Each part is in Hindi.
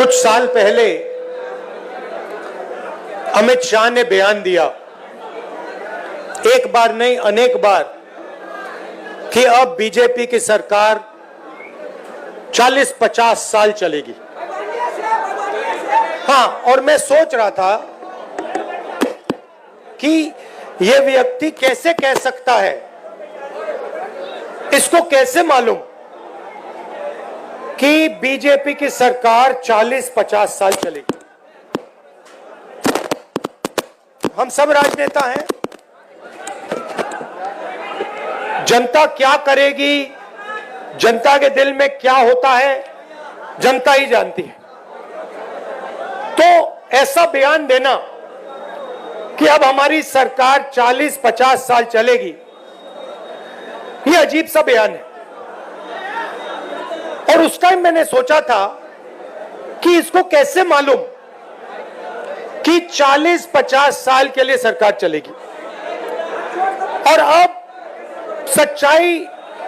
कुछ साल पहले अमित शाह ने बयान दिया, एक बार नहीं अनेक बार, कि अब बीजेपी की सरकार 40-50 साल चलेगी। हाँ, और मैं सोच रहा था कि यह व्यक्ति कैसे कह सकता है, इसको कैसे मालूम कि बीजेपी की सरकार 40-50 साल चलेगी। हम सब राजनेता हैं, जनता क्या करेगी, जनता के दिल में क्या होता है, जनता ही जानती है। तो ऐसा बयान देना कि अब हमारी सरकार 40-50 साल चलेगी, यह अजीब सा बयान है। और उस टाइम मैंने सोचा था कि इसको कैसे मालूम कि 40-50 साल के लिए सरकार चलेगी। और अब सच्चाई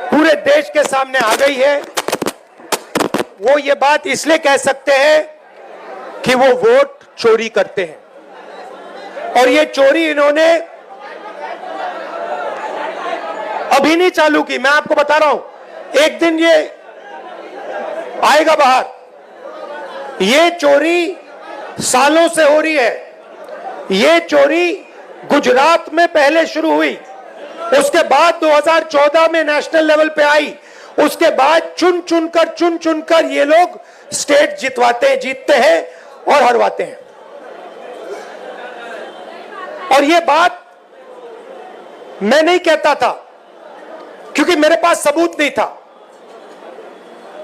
पूरे देश के सामने आ गई है। वो ये बात इसलिए कह सकते हैं कि वो वोट चोरी करते हैं, और ये चोरी इन्होंने अभी नहीं चालू की। मैं आपको बता रहा हूं, एक दिन ये आएगा बाहर। ये चोरी सालों से हो रही है। ये चोरी गुजरात में पहले शुरू हुई, उसके बाद 2014 में नेशनल लेवल पे आई, उसके बाद चुन चुनकर ये लोग स्टेट जीतते हैं और हरवाते हैं। और ये बात मैं नहीं कहता था क्योंकि मेरे पास सबूत नहीं था,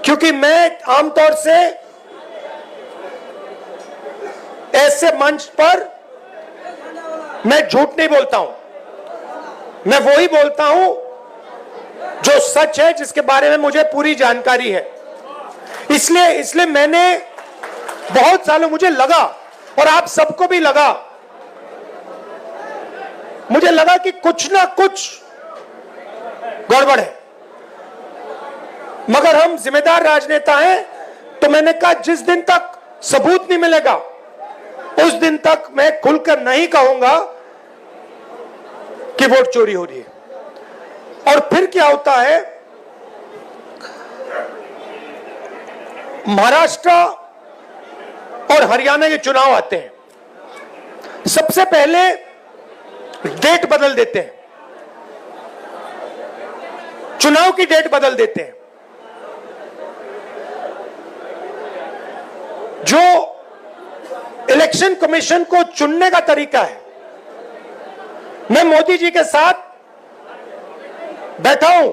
क्योंकि मैं आमतौर से ऐसे मंच पर मैं झूठ नहीं बोलता हूं। मैं वही बोलता हूं जो सच है, जिसके बारे में मुझे पूरी जानकारी है। इसलिए मैंने बहुत सालों, मुझे लगा और आप सबको भी लगा, मुझे लगा कि कुछ ना कुछ गड़बड़ है। मगर हम जिम्मेदार राजनेता हैं, तो मैंने कहा जिस दिन तक सबूत नहीं मिलेगा उस दिन तक मैं खुलकर नहीं कहूंगा कि वोट चोरी हो रही है। और फिर क्या होता है, महाराष्ट्र और हरियाणा के चुनाव आते हैं, सबसे पहले डेट बदल देते हैं, चुनाव की डेट बदल देते हैं। जो इलेक्शन कमीशन को चुनने का तरीका है, मैं मोदी जी के साथ बैठा हूं,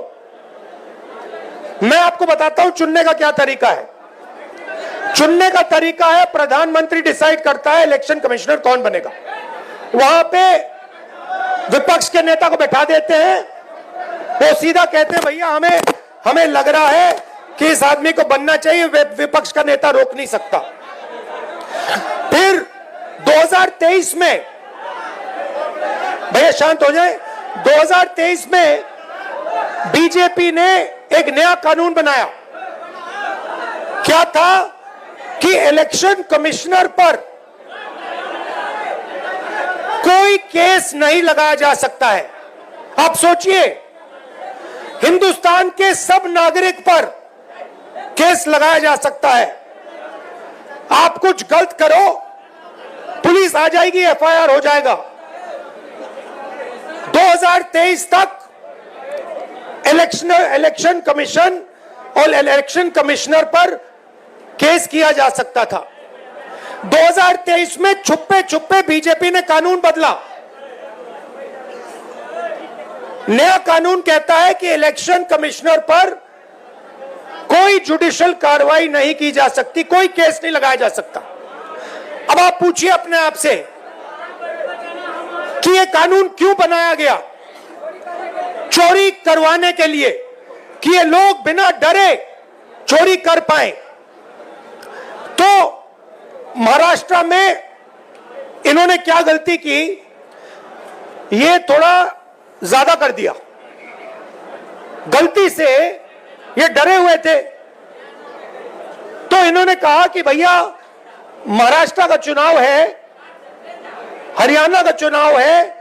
मैं आपको बताता हूं चुनने का क्या तरीका है। चुनने का तरीका है, प्रधानमंत्री डिसाइड करता है इलेक्शन कमिश्नर कौन बनेगा। वहां पे विपक्ष के नेता को बैठा देते हैं, वो सीधा कहते हैं भैया हमें लग रहा है कि इस आदमी को बनना चाहिए, विपक्ष का नेता रोक नहीं सकता। फिर 2023 में, भैया शांत हो जाए, 2023 में बीजेपी ने एक नया कानून बनाया। क्या था कि इलेक्शन कमिश्नर पर कोई केस नहीं लगाया जा सकता है। आप सोचिए, हिंदुस्तान के सब नागरिक पर केस लगाया जा सकता है। आप कुछ गलत करो, पुलिस आ जाएगी, एफआईआर हो जाएगा। 2023 तक इलेक्शन कमीशन और इलेक्शन कमिश्नर पर केस किया जा सकता था। 2023 में छुपे बीजेपी ने कानून बदला। नया कानून कहता है कि इलेक्शन कमिश्नर पर कोई जुडिशियल कार्रवाई नहीं की जा सकती, कोई केस नहीं लगाया जा सकता। अब आप पूछिए अपने आप से कि यह कानून क्यों बनाया गया? चोरी करवाने के लिए, कि ये लोग बिना डरे चोरी कर पाए। तो महाराष्ट्र में इन्होंने क्या गलती की, ये थोड़ा ज्यादा कर दिया। गलती से ये डरे हुए थे, तो इन्होंने कहा कि भैया महाराष्ट्र का चुनाव है, हरियाणा का चुनाव है,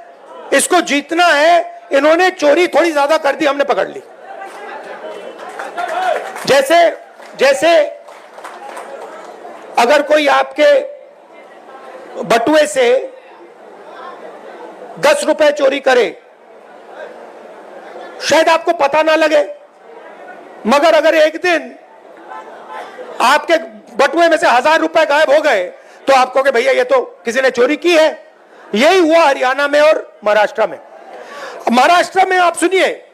इसको जीतना है। इन्होंने चोरी थोड़ी ज्यादा कर दी, हमने पकड़ ली। जैसे अगर कोई आपके बटुए से 10 रुपए चोरी करे, शायद आपको पता ना लगे, मगर अगर एक दिन आपके बटुए में से 1000 रुपए गायब हो गए तो आप कहोगे भैया ये तो किसी ने चोरी की है। यही हुआ हरियाणा में और महाराष्ट्र में। महाराष्ट्र में आप सुनिए,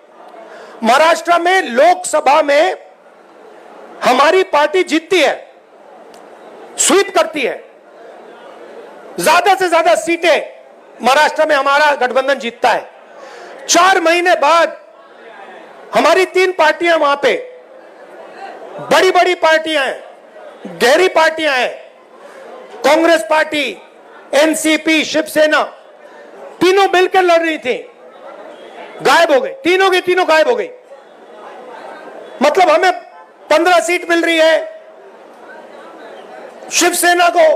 महाराष्ट्र में लोकसभा में हमारी पार्टी जीतती है, स्वीप करती है, ज्यादा से ज्यादा सीटें महाराष्ट्र में हमारा गठबंधन जीतता है। 4 महीने बाद हमारी 3 पार्टियां वहां पे, बड़ी बड़ी पार्टियां हैं, गहरी पार्टियां हैं, कांग्रेस पार्टी, एनसीपी, शिवसेना, तीनों मिलकर लड़ रही थी, गायब हो गई। तीनों की तीनों गायब हो गई। मतलब हमें 15 सीट मिल रही है, शिवसेना को,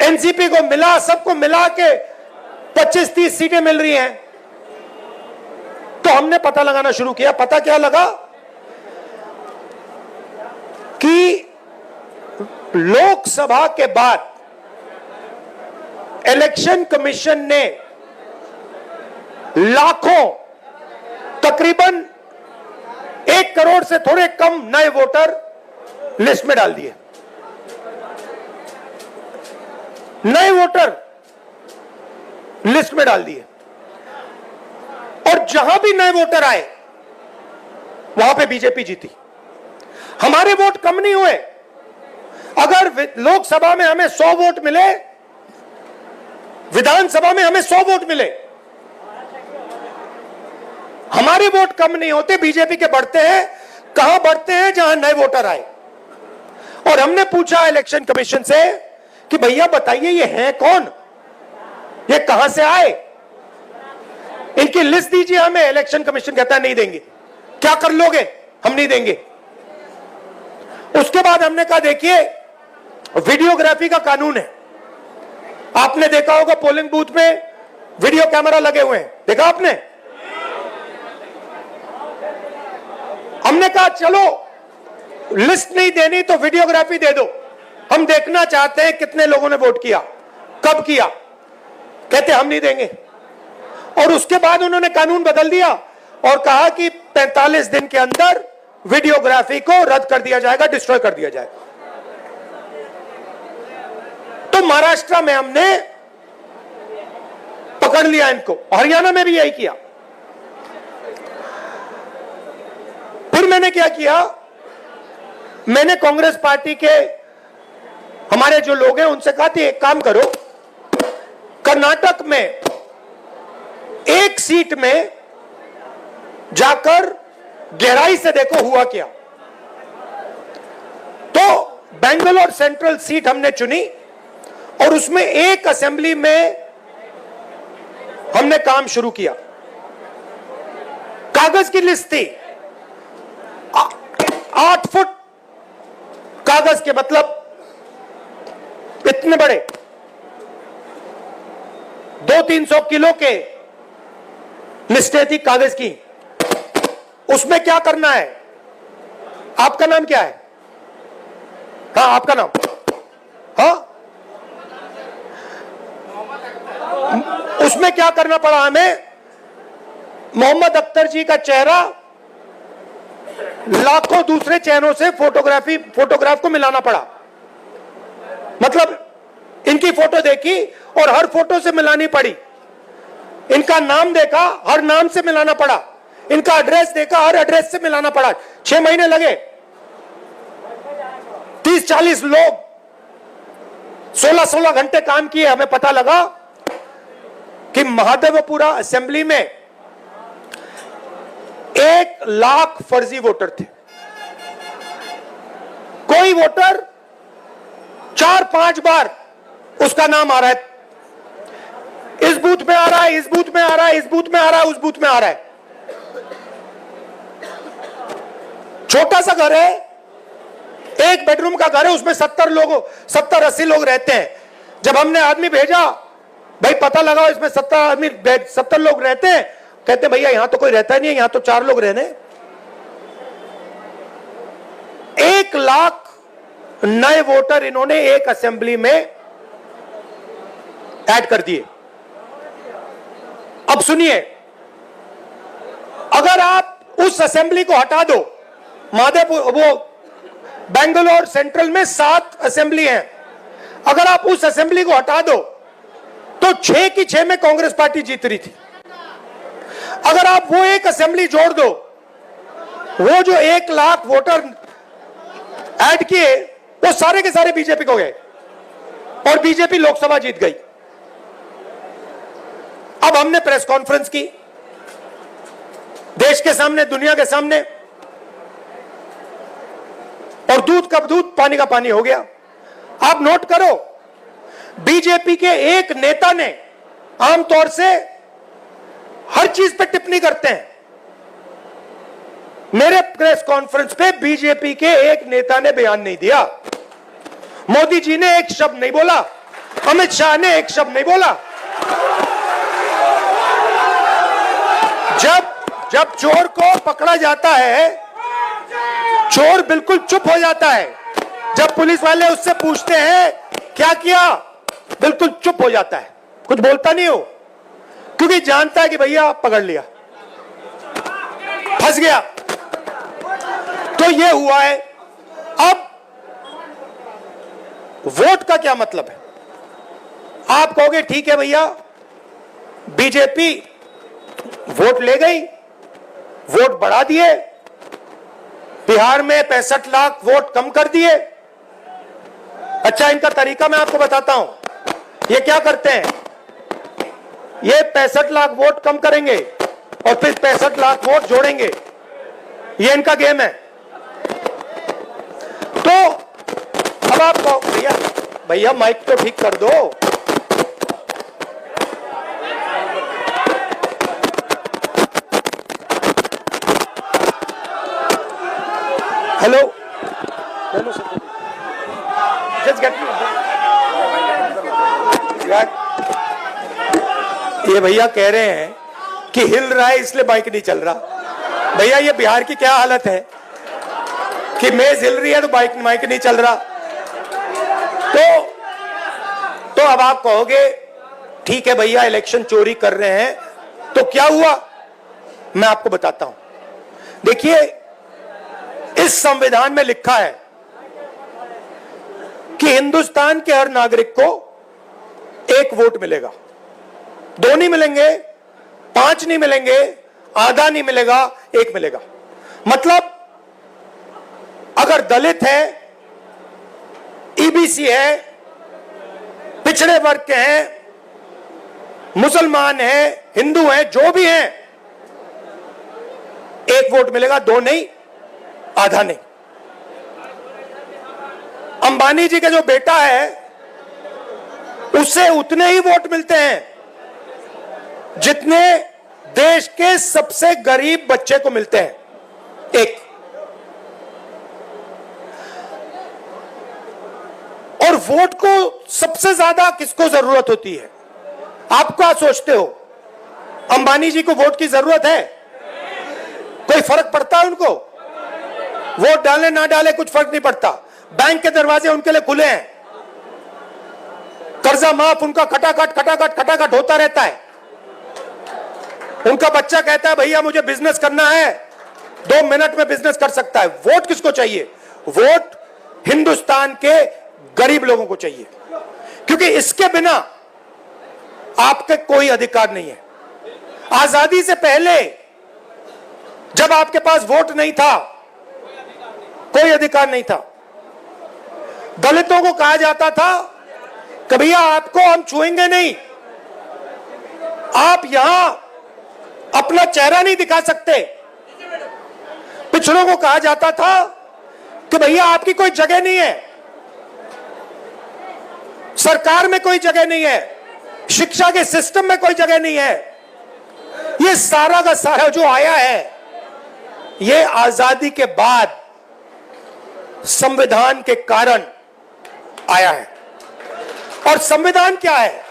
एनसीपी को मिला, सबको मिला के 25-30 सीटें मिल रही हैं। तो हमने पता लगाना शुरू किया। पता क्या लगा कि लोकसभा के बाद इलेक्शन कमीशन ने लाखों, तकरीबन 1 करोड़ से थोड़े कम नए वोटर लिस्ट में डाल दिए। नए वोटर लिस्ट में डाल दिए, और जहां भी नए वोटर आए वहां पे बीजेपी जीती। हमारे वोट कम नहीं हुए। अगर लोकसभा में हमें 100 वोट मिले, विधानसभा में हमें 100 वोट मिले, हमारे वोट कम नहीं होते, बीजेपी के बढ़ते हैं। कहां बढ़ते हैं? जहां नए वोटर आए। और हमने पूछा इलेक्शन कमीशन से कि भैया बताइए ये हैं कौन, ये कहां से आए, इनकी लिस्ट दीजिए हमें। इलेक्शन कमीशन कहता है नहीं देंगे। क्या कर लोगे? हम नहीं देंगे। उसके बाद हमने कहा देखिए वीडियोग्राफी का कानून है, आपने देखा होगा पोलिंग बूथ में वीडियो कैमरा लगे हुए हैं, देखा आपने? हमने कहा चलो लिस्ट नहीं देनी तो वीडियोग्राफी दे दो, हम देखना चाहते हैं कितने लोगों ने वोट किया, कब किया। कहते हम नहीं देंगे। और उसके बाद उन्होंने कानून बदल दिया और कहा कि 45 दिन के अंदर वीडियोग्राफी को रद्द कर दिया जाएगा, डिस्ट्रॉय कर दिया जाएगा। तो महाराष्ट्र में हमने पकड़ लिया इनको, हरियाणा में भी यही किया। फिर मैंने क्या किया, मैंने कांग्रेस पार्टी के हमारे जो लोग हैं उनसे कहा कि एक काम करो, कर्नाटक में एक सीट में जाकर गहराई से देखो हुआ क्या। तो बेंगलोर सेंट्रल सीट हमने चुनी और उसमें एक असेंबली में हमने काम शुरू किया। कागज की लिस्ट थी, 8 फुट कागज के, मतलब इतने बड़े, 200-300 किलो के लिस्टें थी कागज की। उसमें क्या करना है? आपका नाम क्या है? हाँ आपका नाम? हाँ, उसमें क्या करना पड़ा हमें? मोहम्मद अख्तर जी का चेहरा लाखों दूसरे चेहरों से फोटोग्राफ को मिलाना पड़ा। मतलब इनकी फोटो देखी और हर फोटो से मिलानी पड़ी। इनका नाम देखा, हर नाम से मिलाना पड़ा। इनका एड्रेस देखा, हर एड्रेस से मिलाना पड़ा। 6 महीने लगे। 30-40 लोग 16-16 घंटे काम किए। हमें पता लगा कि महादेवपुरा असेंबली में 1 लाख फर्जी वोटर थे। कोई वोटर 4-5 बार उसका नाम आ रहा है, इस बूथ में आ रहा है, इस बूथ में आ रहा है, इस बूथ में आ रहा है, उस बूथ में आ रहा है। छोटा सा घर है, एक बेडरूम का घर है, उसमें 70-80 लोग रहते हैं। जब हमने आदमी भेजा, भाई पता लगाओ इसमें 70 लोग रहते हैं, कहते भैया यहां तो कोई रहता नहीं है, यहां तो 4 लोग रहने। 1 लाख नए वोटर इन्होंने एक असेंबली में ऐड कर दिए। अब सुनिए, अगर आप उस असेंबली को हटा दो, माधेपुर वो बेंगलोर सेंट्रल में 7 असेंबली हैं, अगर आप उस असेंबली को हटा दो तो 6 की 6 में कांग्रेस पार्टी जीत रही थी। अगर आप वो एक असेंबली जोड़ दो, वो जो 1 लाख वोटर ऐड किए वो सारे के सारे बीजेपी को गए और बीजेपी लोकसभा जीत गई। अब हमने प्रेस कॉन्फ्रेंस की, देश के सामने, दुनिया के सामने, और दूध का दूध पानी का पानी हो गया। आप नोट करो, बीजेपी के एक नेता ने, आमतौर से हर चीज पे टिप्पणी करते हैं, मेरे प्रेस कॉन्फ्रेंस पे बीजेपी के एक नेता ने बयान नहीं दिया। मोदी जी ने एक शब्द नहीं बोला, अमित शाह ने एक शब्द नहीं बोला। जब चोर को पकड़ा जाता है, चोर बिल्कुल चुप हो जाता है। जब पुलिस वाले उससे पूछते हैं क्या किया, बिल्कुल चुप हो जाता है, कुछ बोलता नहीं हो, क्योंकि जानता है कि भैया पकड़ लिया, फंस गया। तो ये हुआ है। अब वोट का क्या मतलब है? आप कहोगे ठीक है भैया, बीजेपी वोट ले गई, वोट बढ़ा दिए, बिहार में 65 लाख वोट कम कर दिए। अच्छा, इनका तरीका मैं आपको बताता हूं। ये क्या करते हैं, ये 65 लाख वोट कम करेंगे और फिर 65 लाख वोट जोड़ेंगे, ये इनका गेम है। तो अब आप भैया माइक तो ठीक कर दो। हेलो, जस्ट गेट ये भैया कह रहे हैं कि हिल रहा है इसलिए बाइक नहीं चल रहा। भैया ये बिहार की क्या हालत है कि मेज हिल रही है तो माइक नहीं चल रहा। तो अब आप कहोगे ठीक है भैया, इलेक्शन चोरी कर रहे हैं, तो क्या हुआ? मैं आपको बताता हूं। देखिए, इस संविधान में लिखा है कि हिंदुस्तान के हर नागरिक को 1 वोट मिलेगा। 2 नहीं मिलेंगे, 5 नहीं मिलेंगे, आधा नहीं मिलेगा, 1 मिलेगा। मतलब अगर दलित है, ईबीसी है, पिछड़े वर्ग के हैं, मुसलमान हैं, हिंदू हैं, जो भी हैं, 1 वोट मिलेगा, 2 नहीं, आधा नहीं। अंबानी जी का जो बेटा है उसे उतने ही वोट मिलते हैं जितने देश के सबसे गरीब बच्चे को मिलते हैं, 1। और वोट को सबसे ज्यादा किसको जरूरत होती है? आप क्या सोचते हो? अंबानी जी को वोट की जरूरत है? कोई फर्क पड़ता है उनको? वोट डाले ना डाले कुछ फर्क नहीं पड़ता। बैंक के दरवाजे उनके लिए खुले हैं, कर्जा माफ उनका खटाखट होता रहता है। उनका बच्चा कहता है भैया मुझे बिजनेस करना है, 2 मिनट में बिजनेस कर सकता है। वोट किसको चाहिए? वोट हिंदुस्तान के गरीब लोगों को चाहिए, क्योंकि इसके बिना आपके कोई अधिकार नहीं है। आजादी से पहले जब आपके पास वोट नहीं था, कोई अधिकार नहीं था। दलितों को कहा जाता था कि भैया आपको हम छुएंगे नहीं, आप यहां अपना चेहरा नहीं दिखा सकते। पिछड़ों को कहा जाता था कि भैया आपकी कोई जगह नहीं है, सरकार में कोई जगह नहीं है, शिक्षा के सिस्टम में कोई जगह नहीं है। ये सारा का सारा जो आया है, ये आजादी के बाद संविधान के कारण आया है। और संविधान क्या है?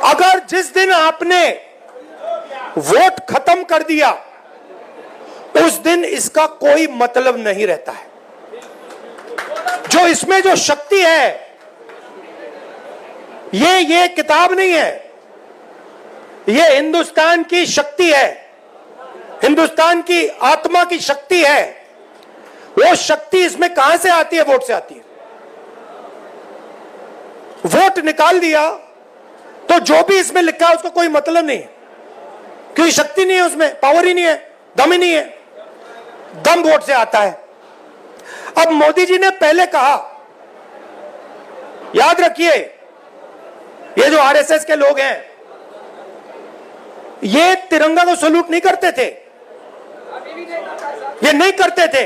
अगर जिस दिन आपने वोट खत्म कर दिया उस दिन इसका कोई मतलब नहीं रहता है। जो इसमें जो शक्ति है ये किताब नहीं है, ये हिंदुस्तान की शक्ति है, हिंदुस्तान की आत्मा की शक्ति है। वो शक्ति इसमें कहां से आती है? वोट से आती है। वोट निकाल दिया तो जो भी इसमें लिखा है उसका कोई मतलब नहीं है, क्योंकि शक्ति नहीं है उसमें, पावर ही नहीं है, दम ही नहीं है। दम वोट से आता है। अब मोदी जी ने पहले कहा, याद रखिए, ये जो आरएसएस के लोग हैं ये तिरंगा को सलूट नहीं करते थे, ये नहीं करते थे।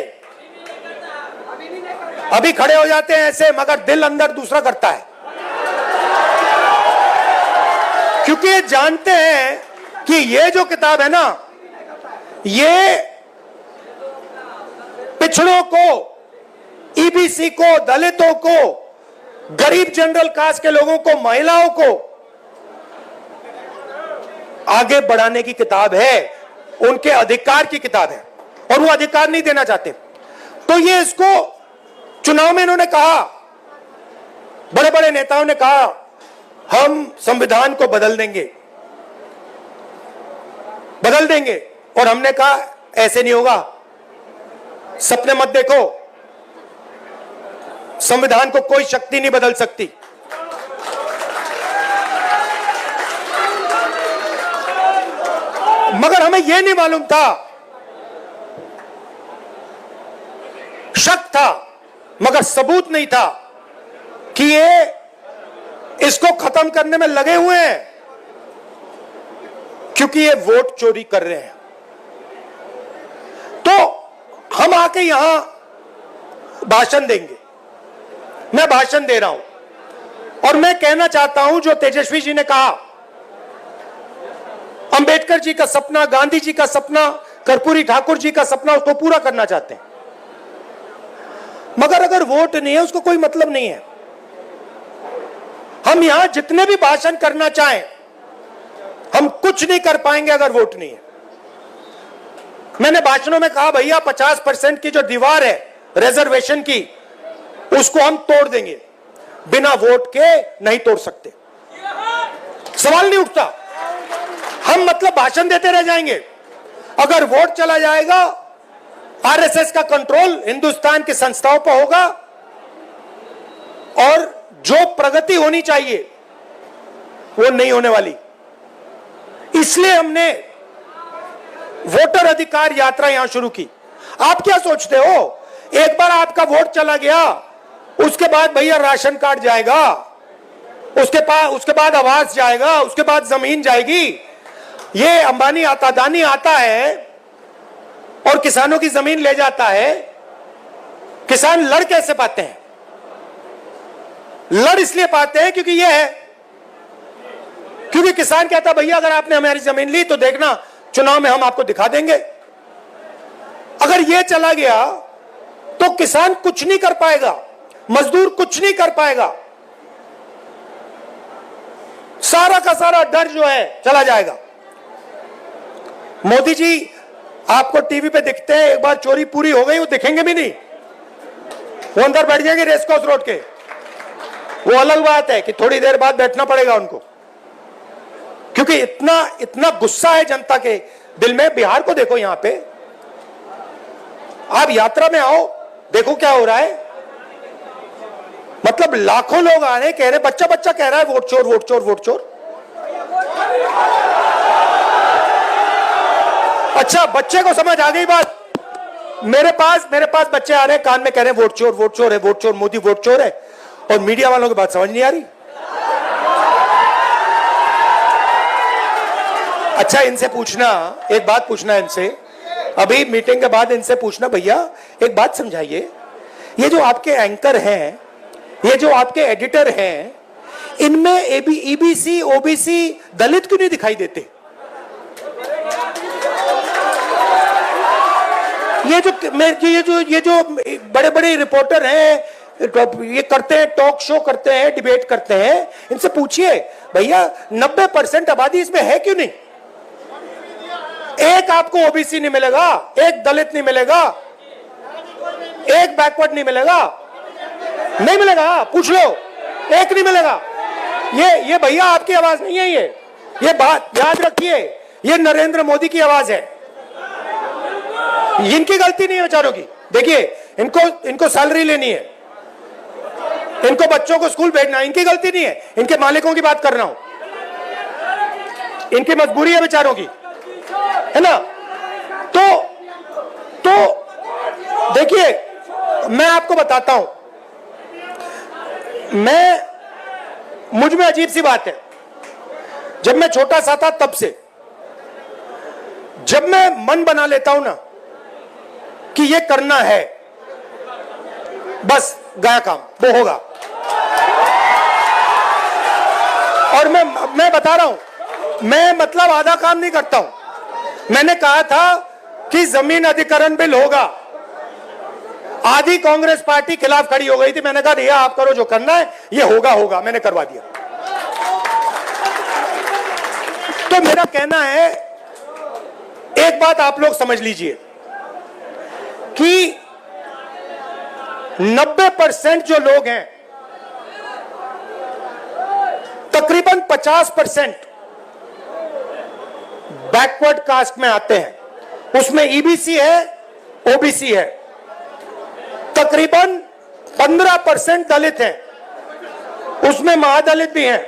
अभी खड़े हो जाते हैं ऐसे, मगर दिल अंदर दूसरा करता है, क्योंकि ये जानते हैं कि ये जो किताब है ना, ये पिछड़ों को, ईबीसी को, दलितों को, गरीब जनरल कास्ट के लोगों को, महिलाओं को आगे बढ़ाने की किताब है, उनके अधिकार की किताब है, और वो अधिकार नहीं देना चाहते। तो ये इसको चुनाव में इन्होंने कहा, बड़े बड़े नेताओं ने कहा हम संविधान को बदल देंगे, बदल देंगे, और हमने कहा ऐसे नहीं होगा, सपने मत देखो, संविधान को कोई शक्ति नहीं बदल सकती। मगर हमें यह नहीं मालूम था, शक था मगर सबूत नहीं था कि ये इसको खत्म करने में लगे हुए हैं, क्योंकि ये वोट चोरी कर रहे हैं। तो हम आके यहां भाषण देंगे, मैं भाषण दे रहा हूं और मैं कहना चाहता हूं जो तेजस्वी जी ने कहा, अंबेडकर जी का सपना, गांधी जी का सपना, कर्पूरी ठाकुर जी का सपना, उसको पूरा करना चाहते हैं। मगर अगर वोट नहीं है उसको कोई मतलब नहीं है। हम यहां जितने भी भाषण करना चाहें हम कुछ नहीं कर पाएंगे अगर वोट नहीं है। मैंने भाषणों में कहा भैया 50% की जो दीवार है रिजर्वेशन की, उसको हम तोड़ देंगे, बिना वोट के नहीं तोड़ सकते, सवाल नहीं उठता। हम मतलब भाषण देते रह जाएंगे। अगर वोट चला जाएगा, आरएसएस का कंट्रोल हिंदुस्तान की संस्थाओं पर होगा और जो प्रगति होनी चाहिए वो नहीं होने वाली। इसलिए हमने वोटर अधिकार यात्रा यहां शुरू की। आप क्या सोचते हो, एक बार आपका वोट चला गया उसके बाद भैया राशन कार्ड जाएगा, उसके बाद आवास जाएगा, उसके बाद जमीन जाएगी। ये अंबानी आता, अदानी आता है और किसानों की जमीन ले जाता है। किसान लड़ कैसे पाते हैं? लड़ इसलिए पाते हैं क्योंकि ये है, क्योंकि किसान कहता भैया अगर आपने हमारी जमीन ली तो देखना चुनाव में हम आपको दिखा देंगे। अगर ये चला गया तो किसान कुछ नहीं कर पाएगा, मजदूर कुछ नहीं कर पाएगा, सारा का सारा डर जो है चला जाएगा। मोदी जी आपको टीवी पे दिखते हैं, एक बार चोरी पूरी हो गई वो दिखेंगे भी नहीं, वो अंदर बैठ जाएंगे रेसकोर्स रोड के। वो अलग बात है कि थोड़ी देर बाद बैठना पड़ेगा उनको, क्योंकि इतना गुस्सा है जनता के दिल में। बिहार को देखो, यहां पे आप यात्रा में आओ, देखो क्या हो रहा है। मतलब लाखों लोग आ रहे हैं, कह रहे, बच्चा बच्चा कह रहा है वोट चोर, वोट चोर, वोट चोर। अच्छा, बच्चे को समझ आ गई बात। मेरे पास बच्चे आ रहे हैं, कान में कह रहे हैं वोट चोर, वोट चोर है, वोट चोर, मोदी वोट चोर है, और मीडिया वालों की बात समझ नहीं आ रही। अच्छा, इनसे पूछना, एक बात पूछना इनसे, अभी मीटिंग के बाद इनसे पूछना, भैया एक बात समझाइए, ये जो आपके एंकर हैं, ये जो आपके एडिटर हैं, इनमें ईबीसी, ओबीसी, दलित क्यों नहीं दिखाई देते? ये जो बड़े बड़े रिपोर्टर हैं, ये करते हैं, टॉक शो करते हैं, डिबेट करते हैं, इनसे पूछिए भैया 90% आबादी इसमें है क्यों नहीं? एक आपको ओबीसी नहीं मिलेगा, एक दलित नहीं मिलेगा, एक बैकवर्ड नहीं मिलेगा, नहीं मिलेगा, पूछ लो, एक नहीं मिलेगा। ये भैया आपकी आवाज नहीं है, ये बात याद रखिए, ये नरेंद्र मोदी की आवाज है, इनकी गलती नहीं है बेचारों की। देखिए इनको सैलरी लेनी है, इनको बच्चों को स्कूल भेजना है, इनकी गलती नहीं है, इनके मालिकों की बात कर रहा हूं, इनकी मजबूरी है बेचारों की, है ना? तो देखिए मैं आपको बताता हूं, मुझ में अजीब सी बात है, जब मैं छोटा सा था तब से, जब मैं मन बना लेता हूं ना कि ये करना है, बस गया काम, वो होगा। और मैं बता रहा हूं, मैं मतलब आधा काम नहीं करता हूं। मैंने कहा था कि जमीन अधिग्रहण बिल होगा, आधी कांग्रेस पार्टी खिलाफ खड़ी हो गई थी, मैंने कहा रिया आप करो जो करना है, ये होगा, मैंने करवा दिया। तो मेरा कहना है, एक बात आप लोग समझ लीजिए कि 90% जो लोग हैं, तकरीबन 50% बैकवर्ड कास्ट में आते हैं, उसमें ईबीसी है, ओबीसी है, तकरीबन 15% दलित हैं, उसमें महादलित भी हैं,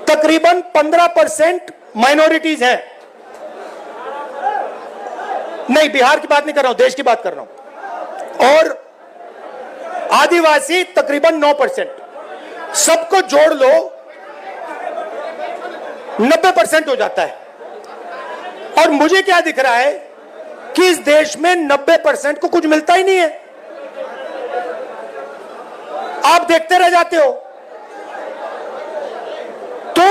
तकरीबन 15% माइनॉरिटीज हैं। नहीं, बिहार की बात नहीं कर रहा हूं, देश की बात कर रहा हूं। और आदिवासी तकरीबन 9%। सबको जोड़ लो 90% हो जाता है। और मुझे क्या दिख रहा है कि इस देश में 90% को कुछ मिलता ही नहीं है। आप देखते रह जाते हो। तो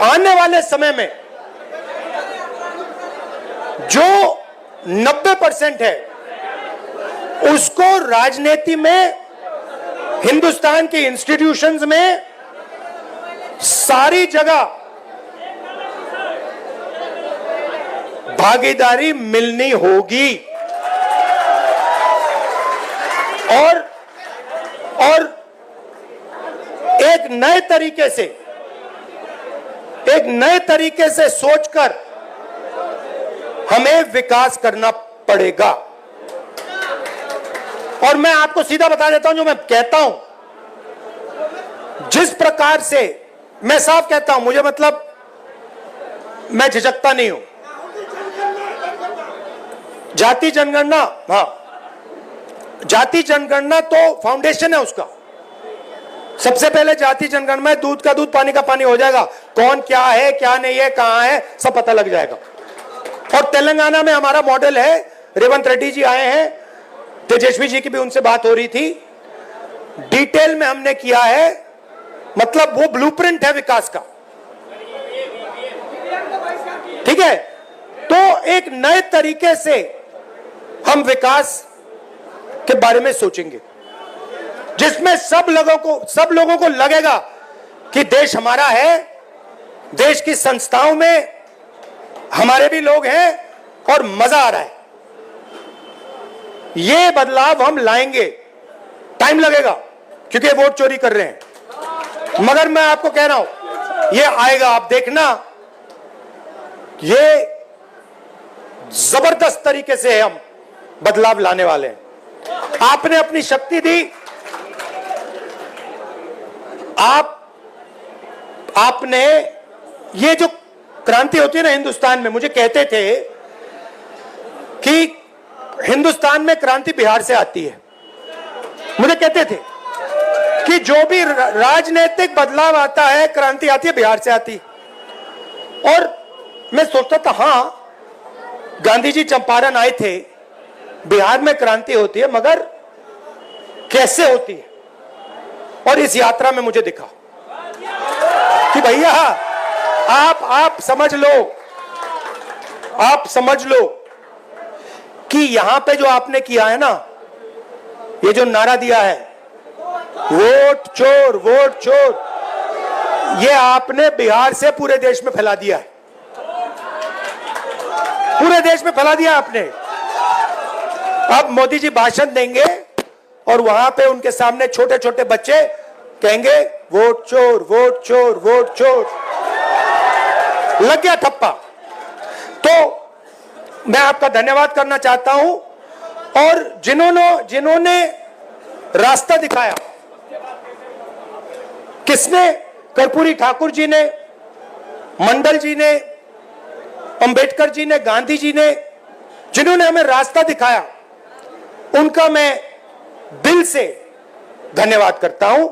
आने वाले समय में जो 90% है, उसको राजनीति में, हिंदुस्तान के इंस्टीट्यूशंस में, सारी जगह भागीदारी मिलनी होगी। और एक नए तरीके से सोचकर हमें विकास करना पड़ेगा। और मैं आपको सीधा बता देता हूं, जो मैं कहता हूं, जिस प्रकार से मैं साफ कहता हूं, मुझे मतलब मैं झिझकता नहीं हूं। जाति जनगणना, हाँ, जाति जनगणना तो फाउंडेशन है उसका। सबसे पहले जाति जनगणना में दूध का दूध पानी का पानी हो जाएगा, कौन क्या है क्या नहीं है कहां है सब पता लग जाएगा। और तेलंगाना में हमारा मॉडल है, रेवंत रेड्डी जी आए हैं, तेजस्वी जी की भी उनसे बात हो रही थी, डिटेल में हमने किया है, मतलब वो ब्लूप्रिंट है विकास का। ठीक है, तो एक नए तरीके से हम विकास के बारे में सोचेंगे, जिसमें सब लोगों को लगेगा कि देश हमारा है, देश की संस्थाओं में हमारे भी लोग हैं और मजा आ रहा है। ये बदलाव हम लाएंगे, टाइम लगेगा क्योंकि वोट चोरी कर रहे हैं, मगर मैं आपको कह रहा हूं ये आएगा। आप देखना, ये जबरदस्त तरीके से हम बदलाव लाने वाले हैं। आपने अपनी शक्ति दी, आपने ये जो क्रांति होती है ना हिंदुस्तान में, मुझे कहते थे कि हिंदुस्तान में क्रांति बिहार से आती है। मुझे कहते थे कि जो भी राजनीतिक बदलाव आता है, क्रांति आती है बिहार से आती। और मैं सोचता था हाँ, गांधी जी चंपारण आए थे, बिहार में क्रांति होती है, मगर कैसे होती है। और इस यात्रा में मुझे दिखा कि भैया आप समझ लो कि यहां पे जो आपने किया है ना, ये जो नारा दिया है वोट चोर वोट चोर, ये आपने बिहार से पूरे देश में फैला दिया है, पूरे देश में फैला दिया आपने। अब मोदी जी भाषण देंगे और वहां पे उनके सामने छोटे छोटे बच्चे कहेंगे वोट चोर वोट चोर वोट चोर, लग गया ठप्पा। तो मैं आपका धन्यवाद करना चाहता हूं, और जिन्होंने रास्ता दिखाया, किसने? कर्पूरी ठाकुर जी ने, मंडल जी ने, अंबेडकर जी ने, गांधी जी ने, जिन्होंने हमें रास्ता दिखाया, उनका मैं दिल से धन्यवाद करता हूं।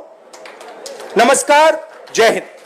नमस्कार, जय हिंद।